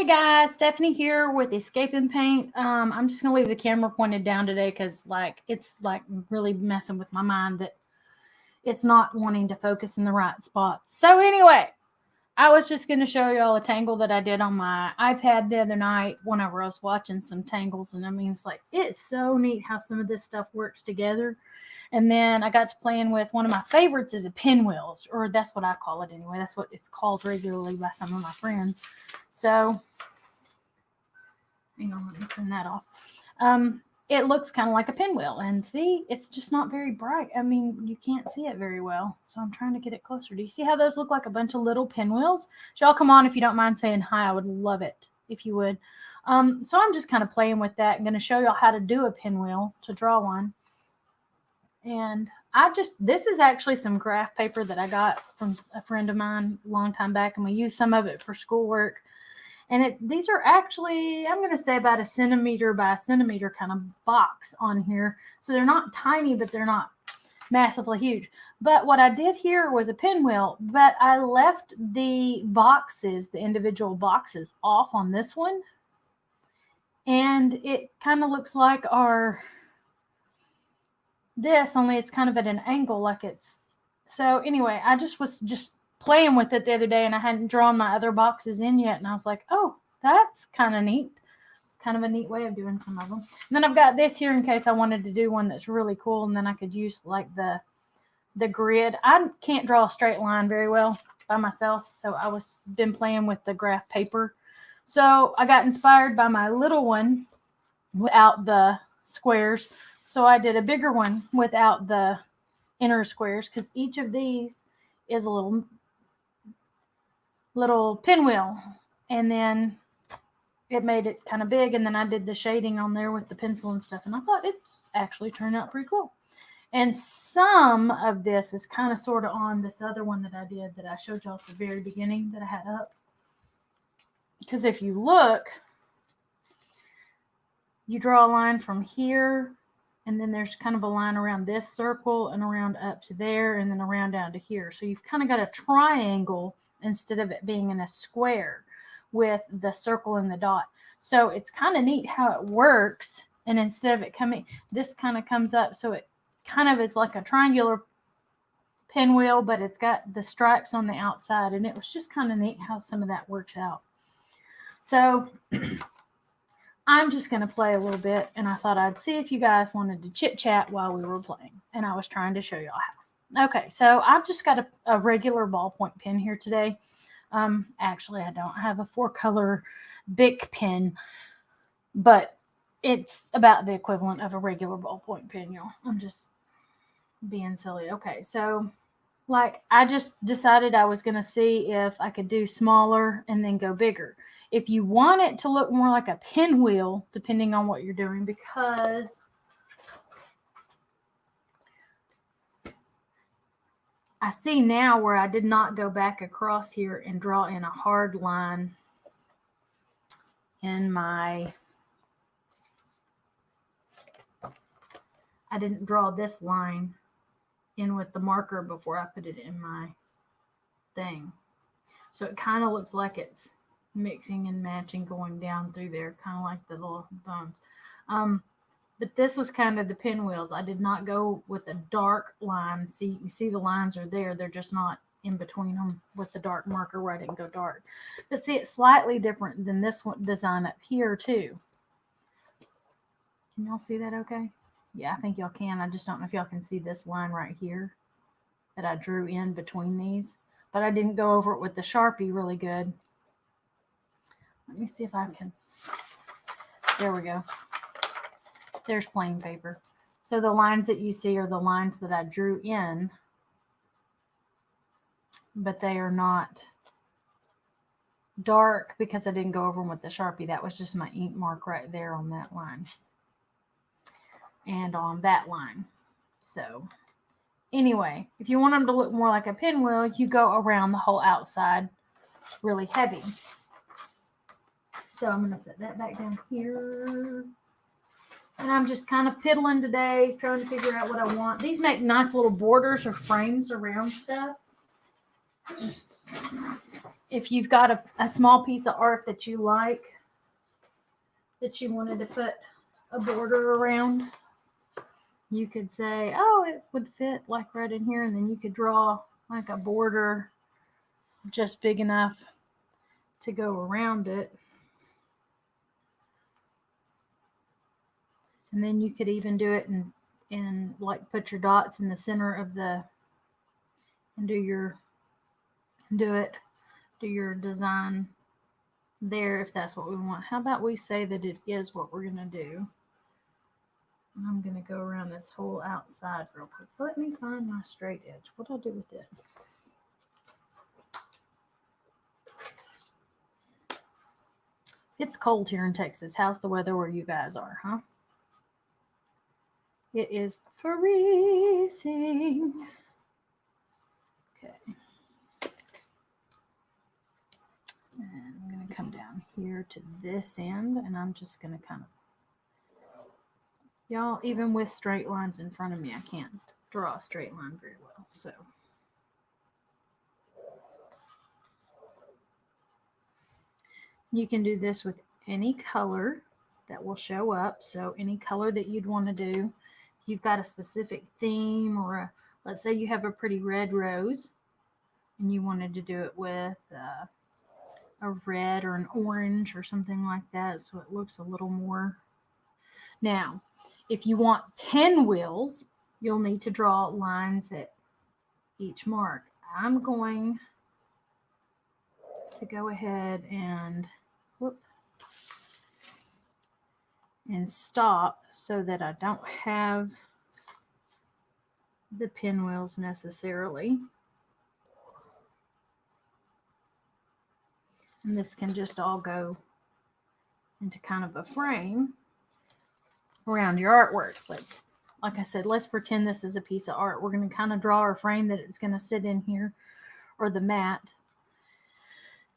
Hey guys, Stephanie here with Escaping Paint. I'm just gonna leave the camera pointed down today because it's really messing with my mind that it's not wanting to focus in the right spots. So anyway, I was just gonna show y'all a tangle that I did on my iPad the other night whenever I was watching some tangles, and I mean it's so neat how some of this stuff works together. And then I got to playing with one of my favorites is a pinwheels, or that's what I call it anyway. That's what it's called regularly by some of my friends. So, hang on, let me turn that off. It looks kind of like a pinwheel, and see, it's just not very bright. I mean, you can't see it very well, so I'm trying to get it closer. Do you see how those look like a bunch of little pinwheels? Y'all come on if you don't mind saying hi. I would love it if you would. So I'm just kind of playing with that. I'm going to show y'all how to do a pinwheel, to draw one. And this is actually some graph paper that I got from a friend of mine a long time back, and we used some of it for schoolwork. And these are actually, I'm going to say about a centimeter by a centimeter kind of box on here. So they're not tiny, but they're not massively huge. But what I did here was a pinwheel, but I left the boxes, the individual boxes, off on this one. And it kind of looks like this, only it's kind of at an angle so anyway, I was playing with it the other day, and I hadn't drawn my other boxes in yet, and I was like, oh, that's kind of neat. It's kind of a neat way of doing some of them. And then I've got this here in case I wanted to do one that's really cool, and then I could use like the grid. I can't draw a straight line very well by myself, so I been playing with the graph paper. So I got inspired by my little one without the squares. So I did a bigger one without the inner squares, because each of these is a little pinwheel. And then it made it kind of big, and then I did the shading on there with the pencil and stuff, and I thought it's actually turned out pretty cool. And some of this is kind of sort of on this other one that I did that I showed y'all at the very beginning that I had up. Because if you look, you draw a line from here, and then there's kind of a line around this circle and around up to there, and then around down to here. So you've kind of got a triangle instead of it being in a square with the circle and the dot. So it's kind of neat how it works. And instead of it coming, this kind of comes up. So it kind of is like a triangular pinwheel, but it's got the stripes on the outside. And it was just kind of neat how some of that works out. So I'm just going to play a little bit, and I thought I'd see if you guys wanted to chit-chat while we were playing, and I was trying to show y'all how. Okay, so I've just got a regular ballpoint pen here today. Actually, I don't have a 4-color Bic pen, but it's about the equivalent of a regular ballpoint pen, y'all. I'm just being silly. Okay, so I just decided I was going to see if I could do smaller and then go bigger. If you want it to look more like a pinwheel, depending on what you're doing, because I see now where I did not go back across here and draw in a hard line I didn't draw this line in with the marker before I put it in my thing. So it kind of looks like it's mixing and matching going down through there, kind of like the little bones. But this was kind of the pinwheels. I did not go with a dark line. See, you can see the lines are there. They're just not in between them with the dark marker where I didn't go dark. But see, it's slightly different than this one design up here too. Can y'all see that okay? Yeah, I think y'all can. I just don't know if y'all can see this line right here that I drew in between these. But I didn't go over it with the Sharpie really good. Let me see if I can. There we go. There's plain paper. So the lines that you see are the lines that I drew in, but they are not dark because I didn't go over them with the Sharpie. That was just my ink mark right there on that line and on that line. So anyway, if you want them to look more like a pinwheel, you go around the whole outside really heavy. So I'm going to set that back down here. And I'm just kind of piddling today, trying to figure out what I want. These make nice little borders or frames around stuff. if you've got a small piece of art that you like, that you wanted to put a border around, you could say, oh, it would fit like right in here, and then you could draw like a border just big enough to go around it. And then you could even do it and like put your dots in the center of the, and do your design there if that's what we want. How about we say that it is what we're going to do? I'm going to go around this whole outside real quick. Let me find my straight edge. What do I do with it? It's cold here in Texas. How's the weather where you guys are, huh? It is freezing. Okay. And I'm going to come down here to this end, and I'm just going to kind of, y'all, even with straight lines in front of me, I can't draw a straight line very well. So you can do this with any color that will show up. So any color that you'd want to do. If you've got a specific theme, or let's say you have a pretty red rose and you wanted to do it with a red or an orange or something like that, so it looks a little more. Now, if you want pinwheels, you'll need to draw lines at each mark. I'm going to go ahead and stop so that I don't have the pinwheels necessarily. And this can just all go into kind of a frame around your artwork. Like I said, let's pretend this is a piece of art. We're going to kind of draw our frame that it's going to sit in here, or the mat.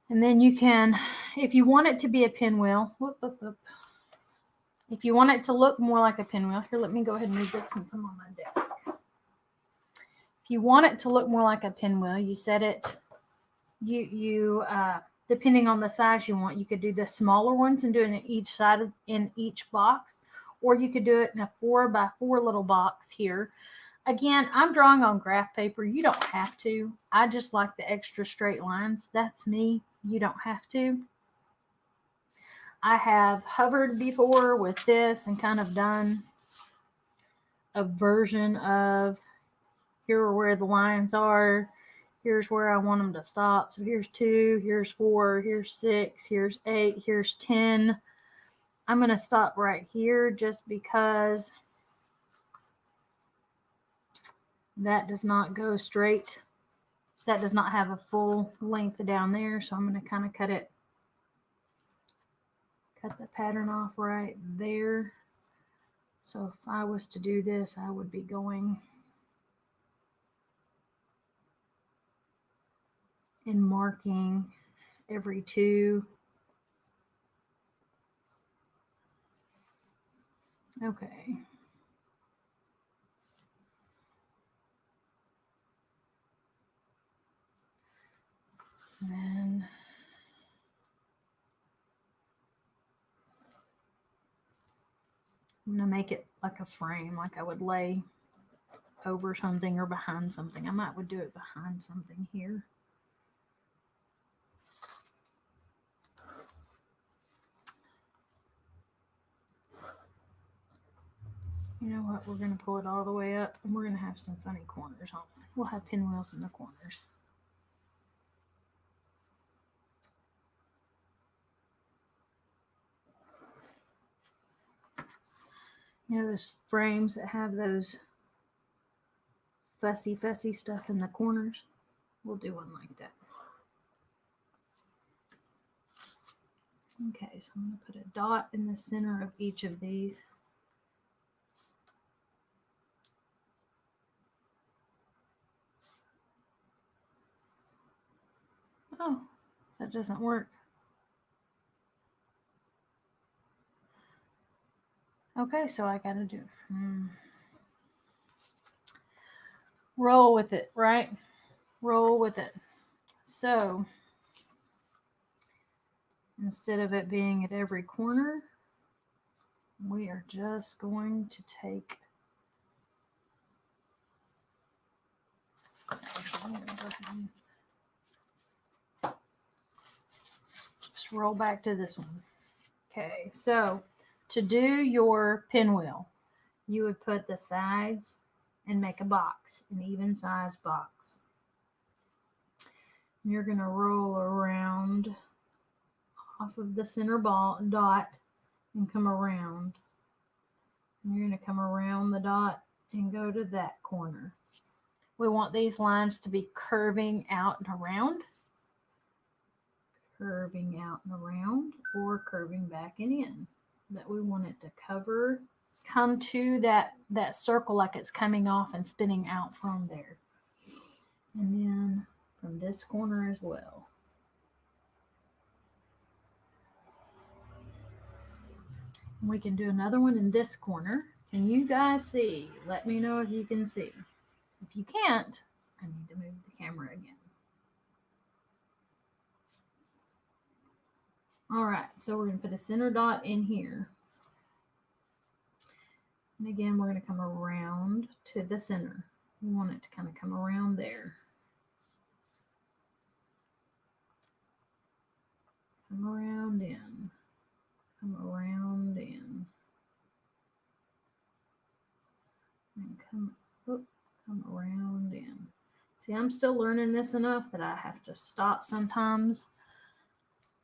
And then you can, if you want it to be a pinwheel, if you want it to look more like a pinwheel, here, let me go ahead and move this since I'm on my desk. If you want it to look more like a pinwheel, you set it, depending on the size you want, you could do the smaller ones and do it in each side in each box, or you could do it in a 4x4 little box here. Again, I'm drawing on graph paper. You don't have to. I just like the extra straight lines. That's me. You don't have to. I have hovered before with this and kind of done a version of, here are where the lines are. Here's where I want them to stop. So here's 2, here's 4, here's 6, here's 8, here's 10. I'm going to stop right here just because that does not go straight. That does not have a full length down there. So I'm going to kind of cut the pattern off right there. So if I was to do this, I would be going and marking every 2. Okay. And then I'm going to make it like a frame, like I would lay over something or behind something. I would do it behind something here. You know what? We're going to pull it all the way up, and we're going to have some funny corners on it. We'll have pinwheels in the corners. You know those frames that have those fussy stuff in the corners? We'll do one like that. Okay, so I'm going to put a dot in the center of each of these. Oh, that doesn't work. Okay, so I got to do roll with it, right? Roll with it. So Instead of it being at every corner, we are just going to take, just roll back to this one. Okay, so to do your pinwheel, you would put the sides and make a box, an even size box. You're going to roll around off of the center dot and come around. And you're going to come around the dot and go to that corner. We want these lines to be curving out and around. Curving out and around, or curving back and in. But we want it to come to that circle like it's coming off and spinning out from there. And then from this corner as well. And we can do another one in this corner. Can you guys see? Let me know if you can see. If you can't, I need to move the camera again. All right, so we're going to put a center dot in here. And again, we're going to come around to the center. We want it to kind of come around there. Come around in. Come around in. And come around in. See, I'm still learning this enough that I have to stop sometimes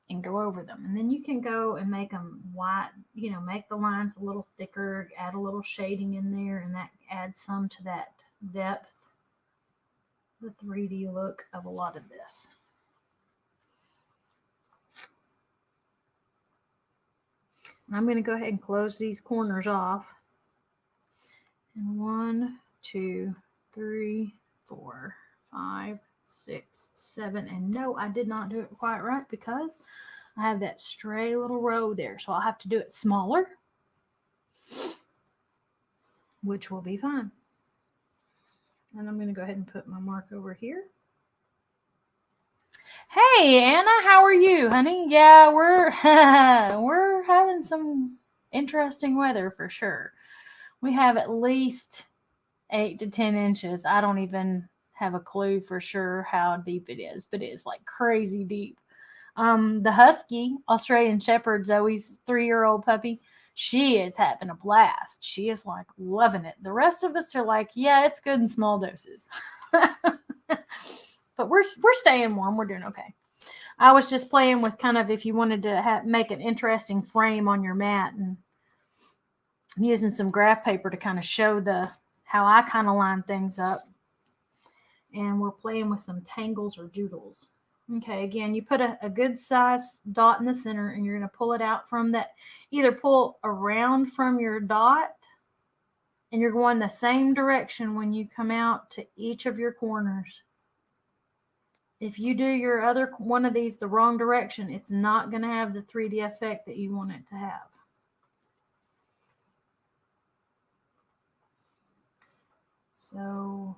and go over them. And then you can go and make them white, make the lines a little thicker, add a little shading in there, and that adds some to that depth, the 3D look of a lot of this. And I'm going to go ahead and close these corners off. And 1, 2, 3, 4, 5, 6, 7, and no, I did not do it quite right because I have that stray little row there, so I'll have to do it smaller, which will be fine. And I'm going to go ahead and put my mark over here. Hey Anna, how are you, honey? Yeah, we're having some interesting weather for sure. We have at least 8 to 10 inches. I don't even have a clue for sure how deep it is, but it is like crazy deep. The husky, Australian Shepherd, Zoe's 3-year-old puppy, she is having a blast. She is like loving it. The rest of us are like, yeah, it's good in small doses. But we're staying warm. We're doing okay. I was just playing with kind of if you wanted to make an interesting frame on your mat, and I'm using some graph paper to kind of show how I kind of line things up. And we're playing with some tangles or doodles. Okay, again, you put a good size dot in the center, and you're going to pull it out from that. Either pull around from your dot, and you're going the same direction when you come out to each of your corners. If you do your other one of these the wrong direction, it's not going to have the 3D effect that you want it to have. So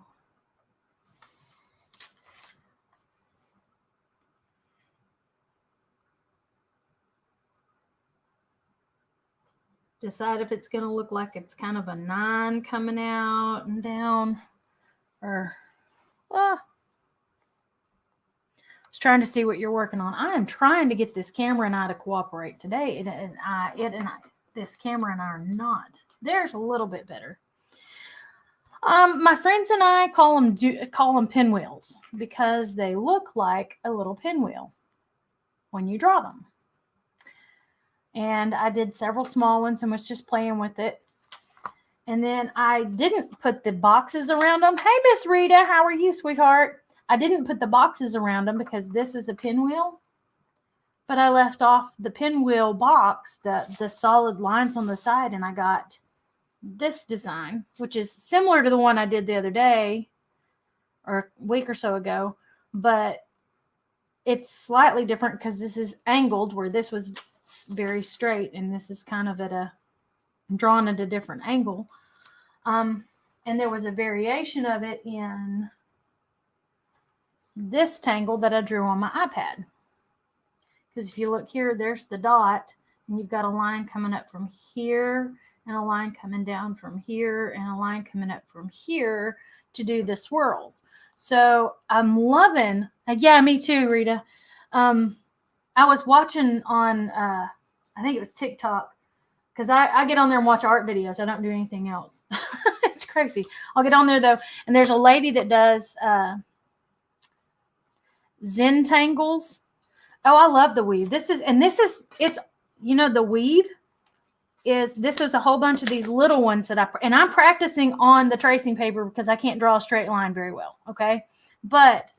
decide if it's going to look like it's kind of a 9 coming out and down, or I was trying to see what you're working on. I am trying to get this camera and I to cooperate today, this camera and I are not. There's a little bit better. My friends and I call them pinwheels because they look like a little pinwheel when you draw them. And I did several small ones and was just playing with it. And then I didn't put the boxes around them. Hey, Miss Rita, how are you, sweetheart? I didn't put the boxes around them because this is a pinwheel. But I left off the pinwheel box, the solid lines on the side, and I got this design, which is similar to the one I did the other day or a week or so ago, but it's slightly different because this is angled where this was very straight, and this is kind of drawn at a different angle. And there was a variation of it in this tangle that I drew on my iPad. Because if you look here, there's the dot, and you've got a line coming up from here, and a line coming down from here, and a line coming up from here to do the swirls. So I'm loving, yeah, me too, Rita. I was watching on, I think it was TikTok, because I get on there and watch art videos. I don't do anything else. It's crazy. I'll get on there though, and there's a lady that does Zen tangles. Oh, I love the weave. It's, the weave this is a whole bunch of these little ones that I'm practicing on the tracing paper because I can't draw a straight line very well. Okay. But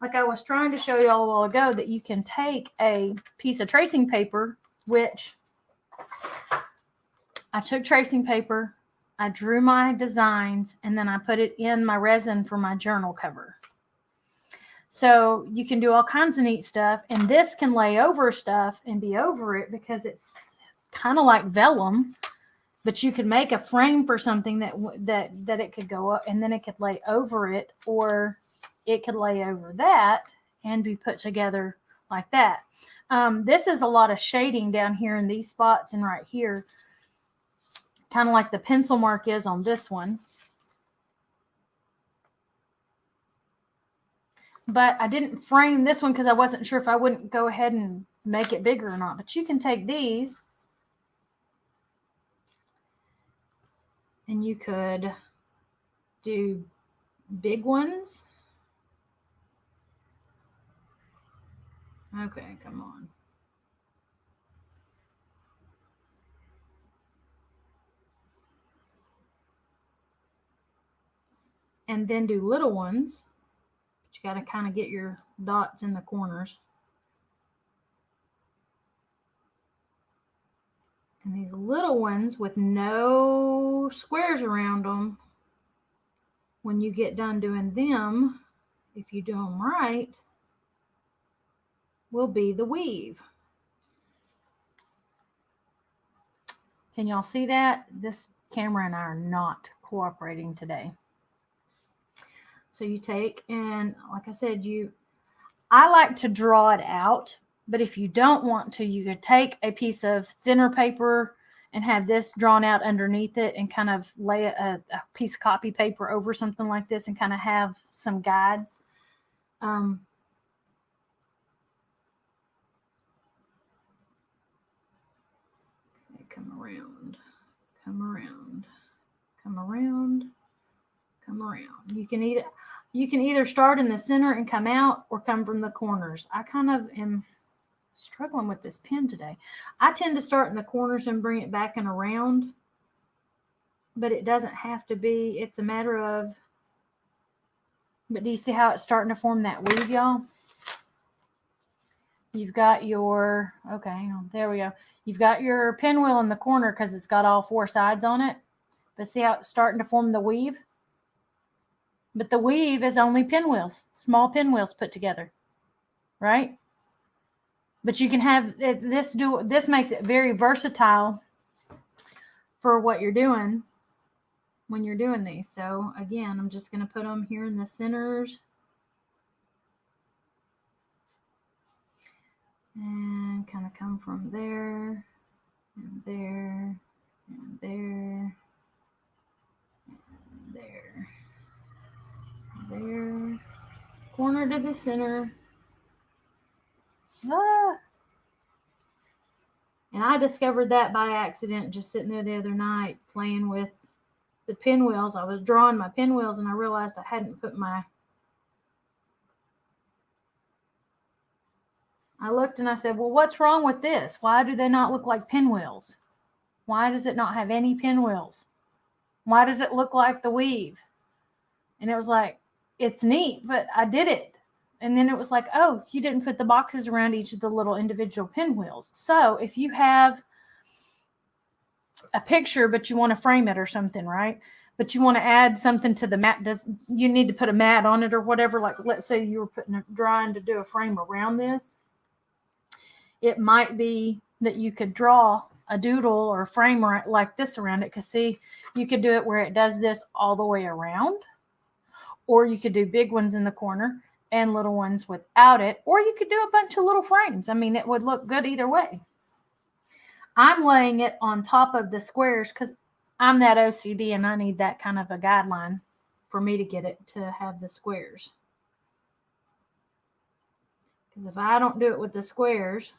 like I was trying to show you all a while ago, that you can take a piece of tracing paper, which I took tracing paper, I drew my designs, and then I put it in my resin for my journal cover. So you can do all kinds of neat stuff, and this can lay over stuff and be over it because it's kind of like vellum, but you could make a frame for something that it could go up, and then it could lay over it, or it could lay over that and be put together like that. This is a lot of shading down here in these spots and right here, kind of like the pencil mark is on this one. But I didn't frame this one because I wasn't sure if I wouldn't go ahead and make it bigger or not. But you can take these and you could do big ones. Okay, come on. And then do little ones. But you got to kind of get your dots in the corners. And these little ones with no squares around them, when you get done doing them, if you do them right, will be the weave. Can y'all see that? This camera and I are not cooperating today. So you take, and like I said, I like to draw it out, but if you don't want to, you could take a piece of thinner paper and have this drawn out underneath it and kind of lay a piece of copy paper over something like this and kind of have some guides. Come around, come around, come around, come around. You can either start in the center and come out, or come from the corners. I kind of am struggling with this pen today. I tend to start in the corners and bring it back and around, but it doesn't have to be. It's a matter of, but do you see how it's starting to form that weave, y'all? You've got your, okay, hang on, there we go. You've got your pinwheel in the corner because it's got all four sides on it. But see how it's starting to form the weave? But the weave is only pinwheels, small pinwheels put together, right? But you can have this makes it very versatile for what you're doing when you're doing these. So again, I'm just going to put them here in the centers. And kind of come from there, and there, and there, and there, and there, corner to the center. And I discovered that by accident, just sitting there the other night playing with the pinwheels. I was drawing my pinwheels and I realized I hadn't put I looked and I said, well, what's wrong with this? Why do they not look like pinwheels? Why does it not have any pinwheels? Why does it look like the weave? And it was like, it's neat, but I did it. And then it was like, oh, you didn't put the boxes around each of the little individual pinwheels. So if you have a picture, but you want to frame it or something, right? But you want to add something to the mat. You need to put a mat on it or whatever? Like, let's say you were trying to do a frame around this. It might be that you could draw a doodle or a frame like this around it. Because see, you could do it where it does this all the way around. Or you could do big ones in the corner and little ones without it, or you could do a bunch of little frames. I mean, it would look good either way. I'm laying it on top of the squares because I'm that OCD and I need that kind of a guideline for me to get it to have the squares. Because if I don't do it with the squares,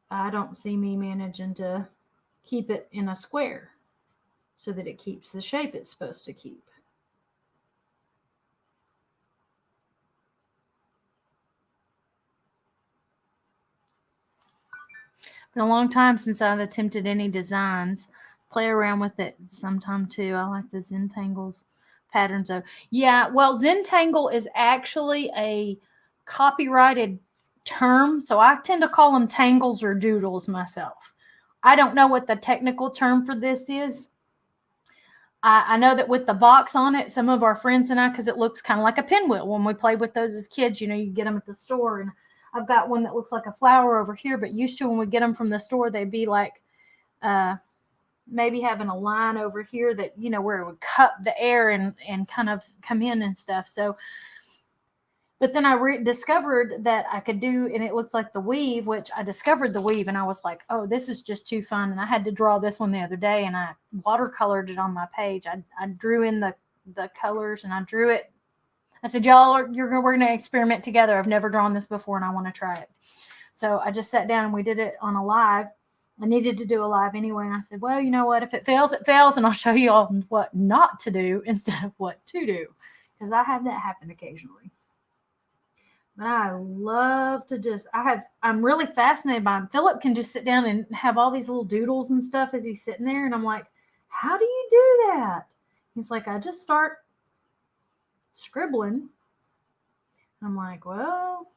I don't see me managing to keep it in a square so that it keeps the shape it's supposed to keep. Been a long time since I've attempted any designs. Play around with it sometime too. I like the Zentangles patterns. Yeah, well, Zentangle is actually a copyrighted term, so I tend to call them tangles or doodles myself. I don't know what the technical term for this is. I know that with the box on it, some of our friends and I, because it looks kind of like a pinwheel when we played with those as kids, you get them at the store. And I've got one that looks like a flower over here, but used to when we get them from the store, they'd be like maybe having a line over here that, where it would cup the air and kind of come in and stuff. So, but then I discovered that I could do, and it looks like the weave, which I discovered the weave and I was like, oh, this is just too fun. And I had to draw this one the other day and I watercolored it on my page. I drew in the colors and I drew it. I said, y'all, we're going to experiment together. I've never drawn this before and I want to try it. So I just sat down and we did it on a live. I needed to do a live anyway. And I said, well, you know what? If it fails, it fails. And I'll show you all what not to do instead of what to do. Because I have that happen occasionally. But I love to I'm really fascinated by him. Philip can just sit down and have all these little doodles and stuff as he's sitting there. And I'm like, how do you do that? He's like, I just start scribbling. I'm like, well,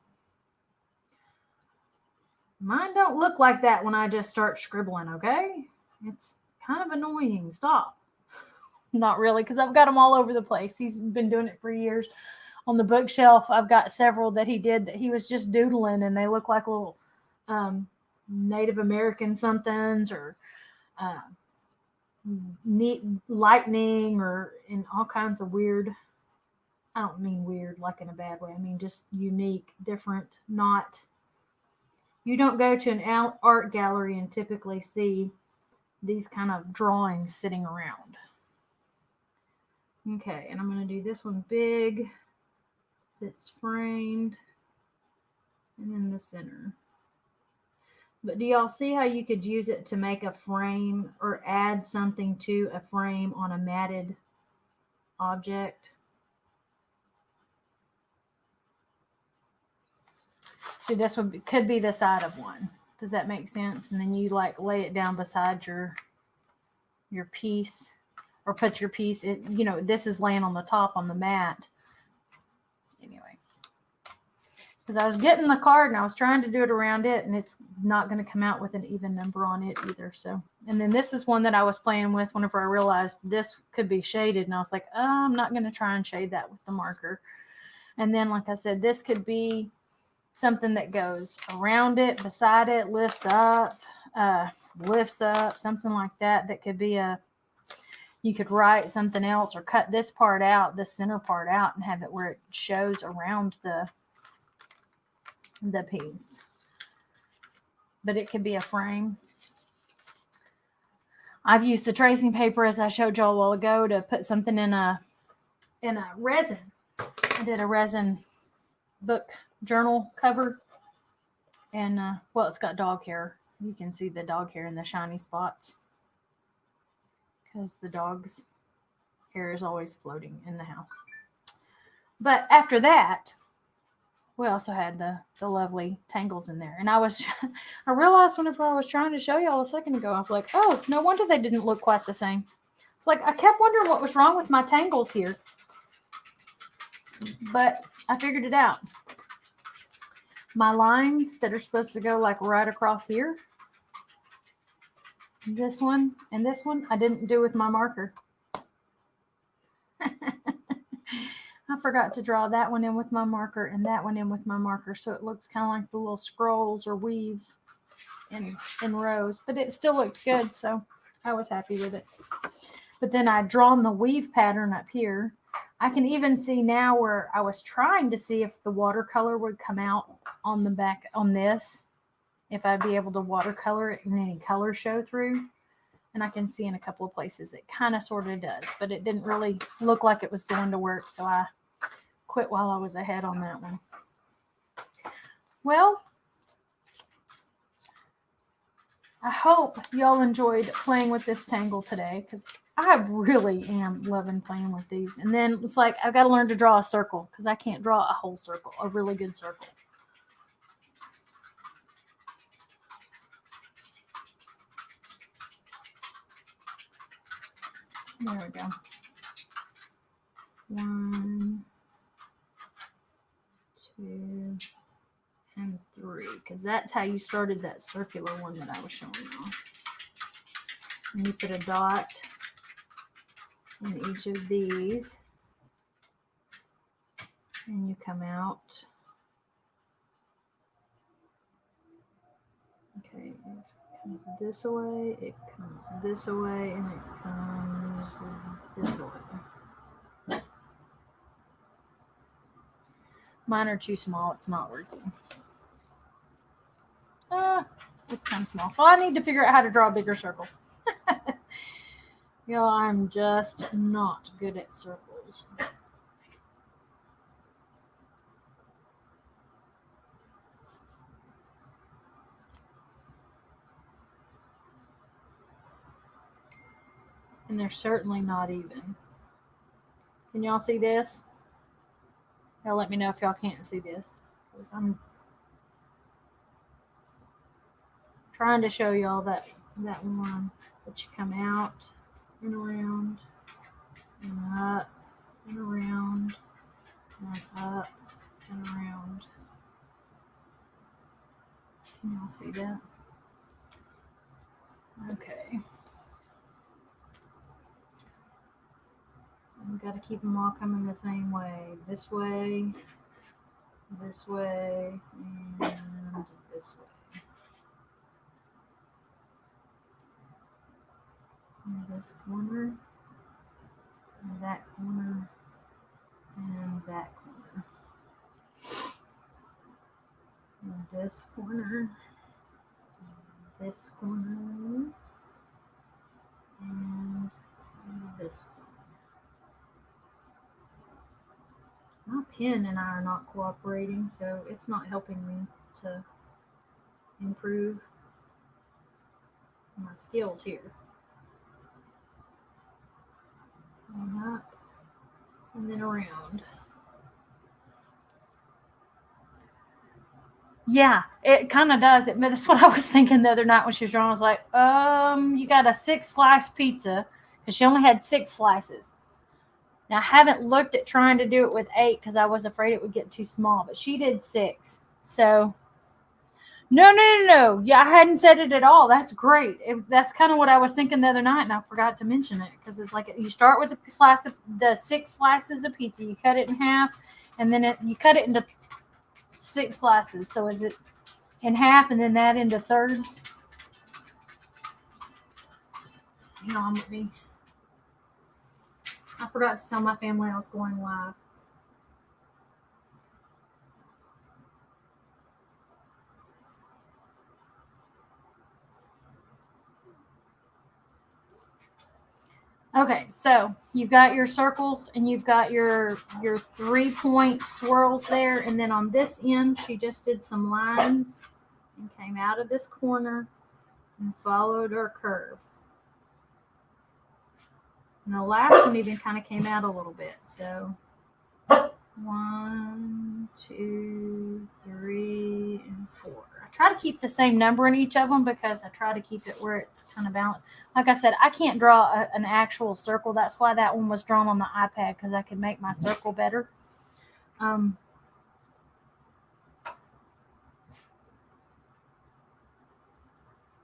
mine don't look like that when I just start scribbling, okay? It's kind of annoying. Stop. Not really, because I've got them all over the place. He's been doing it for years. On the bookshelf, I've got several that he did that he was just doodling, and they look like little Native American somethings or neat lightning or in all kinds of weird. I don't mean weird like in a bad way. I mean just unique, different, not. You don't go to an art gallery and typically see these kind of drawings sitting around. Okay, and I'm going to do this one big. It's framed and in the center. But do y'all see how you could use it to make a frame or add something to a frame on a matted object? See, this could be the side of one. Does that make sense? And then you like lay it down beside your piece, or put your piece in, this is laying on the top on the mat. Anyway, because I was getting the card and I was trying to do it around it, and it's not going to come out with an even number on it either. So, and then this is one that I was playing with whenever I realized this could be shaded, and I was like, oh, I'm not going to try and shade that with the marker. And then, like I said, this could be something that goes around it, beside it, lifts up, something like that. That could be you could write something else or cut this part out, this center part out, and have it where it shows around the piece. But it could be a frame. I've used the tracing paper, as I showed y'all a while ago, to put something in a resin. I did a resin book journal cover, and well, it's got dog hair. You can see the dog hair in the shiny spots because the dog's hair is always floating in the house. But after that, we also had the lovely tangles in there. And I realized whenever I was trying to show y'all a second ago, I was like, oh, no wonder they didn't look quite the same. It's like I kept wondering what was wrong with my tangles here. But I figured it out. My lines that are supposed to go like right across here, this one and this one, I didn't do with my marker. I forgot to draw that one in with my marker and that one in with my marker, so it looks kind of like the little scrolls or weaves in rows, but it still looked good, so I was happy with it. But then I'd drawn the weave pattern up here. I can even see now where I was trying to see if the watercolor would come out on the back on this, if I'd be able to watercolor it and any color show through. And I can see in a couple of places it kind of sort of does, but it didn't really look like it was going to work, so I quit while I was ahead on that one. Well, I hope y'all enjoyed playing with this tangle today, because I really am loving playing with these. And then it's like I've got to learn to draw a circle, because I can't draw a whole circle, a really good circle. There we go. 1, 2, and 3, because that's how you started that circular one that I was showing you. And you put a dot in each of these, and you come out. Okay, it comes this way, it comes this way, and it comes this way. Mine are too small, it's not working. It's kind of small, so I need to figure out how to draw a bigger circle. You know, I'm just not good at circles. And they're certainly not even. Can y'all see this? Y'all let me know if y'all can't see this, because I'm trying to show y'all that one. But you come out and around and up and around and up and around. Can y'all see that? Okay. We've got to keep them all coming the same way. This way, and this way. And this corner, and that corner, and that corner. And this corner, and this corner, and this corner. My pen and I are not cooperating, so it's not helping me to improve my skills here. And up, and then around. Yeah, it kind of does. That's what I was thinking the other night when she was drawing. I was like, you got a 6-slice pizza, because she only had 6 slices. Now, I haven't looked at trying to do it with 8 because I was afraid it would get too small, but she did 6. So, no. Yeah, I hadn't said it at all. That's great. That's kind of what I was thinking the other night, and I forgot to mention it, because it's like you start with the 6 slices of pizza, you cut it in half, and then you cut it into 6 slices. So is it in half and then that into thirds? Hang on with me. I forgot to tell my family I was going live. Okay, so you've got your circles and you've got your 3-point swirls there, and then on this end she just did some lines and came out of this corner and followed her curve. And the last one even kind of came out a little bit. So 1, 2, 3, and 4. I try to keep the same number in each of them because I try to keep it where it's kind of balanced. Like I said, I can't draw an actual circle. That's why that one was drawn on the iPad, because I can make my circle better.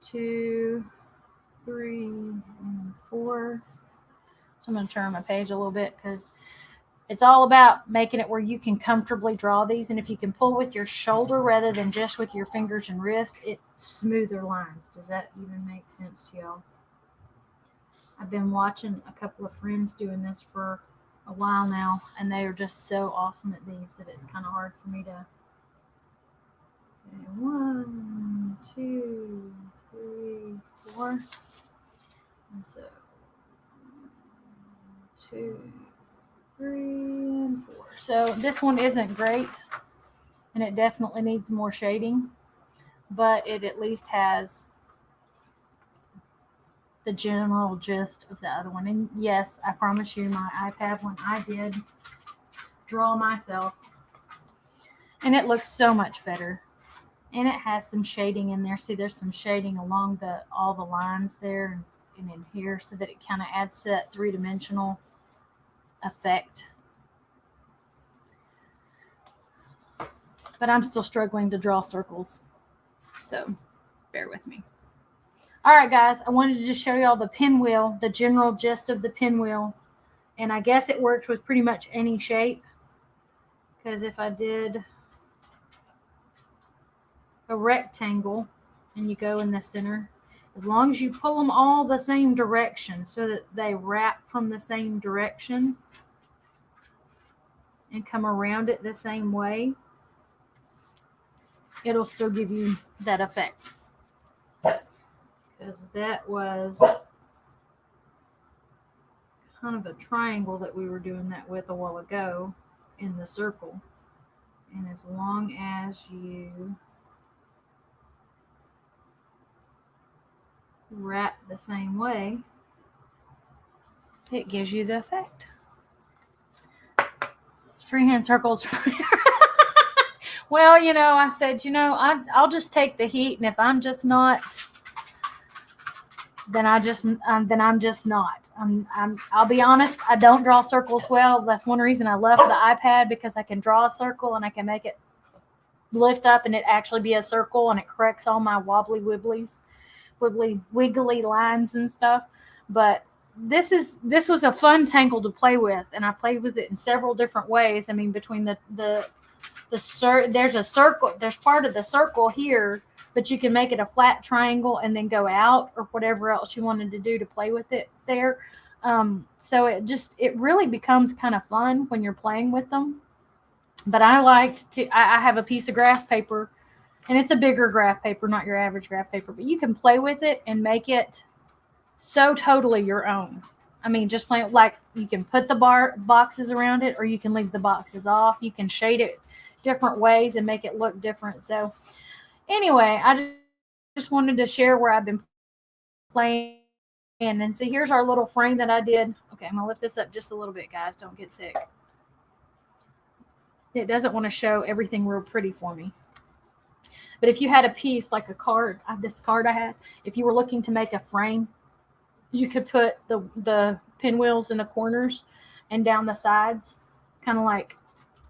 2, 3, and 4. So I'm going to turn my page a little bit, because it's all about making it where you can comfortably draw these. And if you can pull with your shoulder rather than just with your fingers and wrist, it's smoother lines. Does that even make sense to y'all? I've been watching a couple of friends doing this for a while now, and they are just so awesome at these that it's kind of hard for me to. Okay, 1, 2, 3, 4. And so 2, 3, and 4. So this one isn't great, and it definitely needs more shading, but it at least has the general gist of the other one. And yes, I promise you, my iPad one I did draw myself, and it looks so much better. And it has some shading in there. See, there's some shading along all the lines there and in here, so that it kind of adds to that three-dimensional effect. But I'm still struggling to draw circles, so bear with me. All right, guys, I wanted to just show y'all the pinwheel, the general gist of the pinwheel. And I guess it worked with pretty much any shape, because if I did a rectangle and you go in the center, as long as you pull them all the same direction so that they wrap from the same direction and come around it the same way, it'll still give you that effect. Because that was kind of a triangle that we were doing that with a while ago in the circle. And as long as you wrap the same way, it gives you the effect. It's freehand circles. Well, I said, I'll just take the heat, and if I'm just not, then I'm just not. I'll be honest, I don't draw circles well. That's one reason I love the iPad, because I can draw a circle and I can make it lift up and it actually be a circle, and it corrects all my wiggly lines and stuff. But this was a fun tangle to play with, and I played with it in several different ways. I mean, between there's a circle, there's part of the circle here, but you can make it a flat triangle and then go out, or whatever else you wanted to do to play with it there. So it really becomes kind of fun when you're playing with them. But I have a piece of graph paper, and it's a bigger graph paper, not your average graph paper, but you can play with it and make it so totally your own. I mean, just plain, like, you can put the boxes around it, or you can leave the boxes off. You can shade it different ways and make it look different. So anyway, I just wanted to share where I've been playing. And so here's our little frame that I did. Okay, I'm going to lift this up just a little bit, guys. Don't get sick. It doesn't want to show everything real pretty for me. But if you had a piece like a card, this card I had, if you were looking to make a frame, you could put the pinwheels in the corners and down the sides, kind of like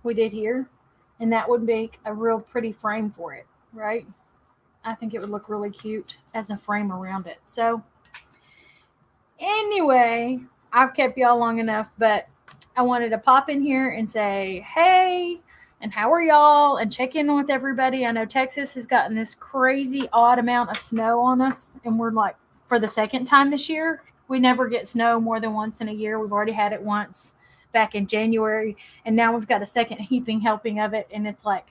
we did here. And that would make a real pretty frame for it, right? I think it would look really cute as a frame around it. So anyway, I've kept y'all long enough, but I wanted to pop in here and say, hey, and how are y'all? And check in with everybody. I know Texas has gotten this crazy odd amount of snow on us, and we're like, for the second time this year. We never get snow more than once in a year. We've already had it once back in January, and now we've got a second helping of it, and it's like,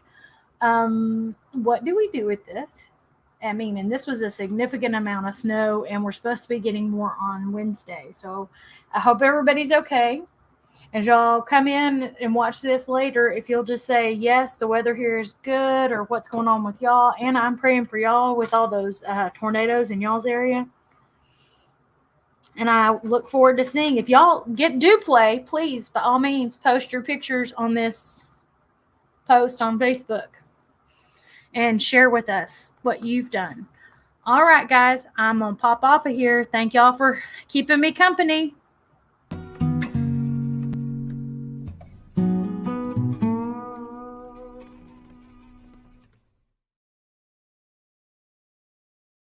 what do we do with this? I mean, and this was a significant amount of snow, and we're supposed to be getting more on Wednesday. So I hope everybody's okay. As y'all come in and watch this later, if you'll just say, yes, the weather here is good, or what's going on with y'all. And I'm praying for y'all with all those tornadoes in y'all's area. And I look forward to seeing, if y'all do play, please, by all means, post your pictures on this post on Facebook and share with us what you've done. All right, guys, I'm going to pop off of here. Thank y'all for keeping me company.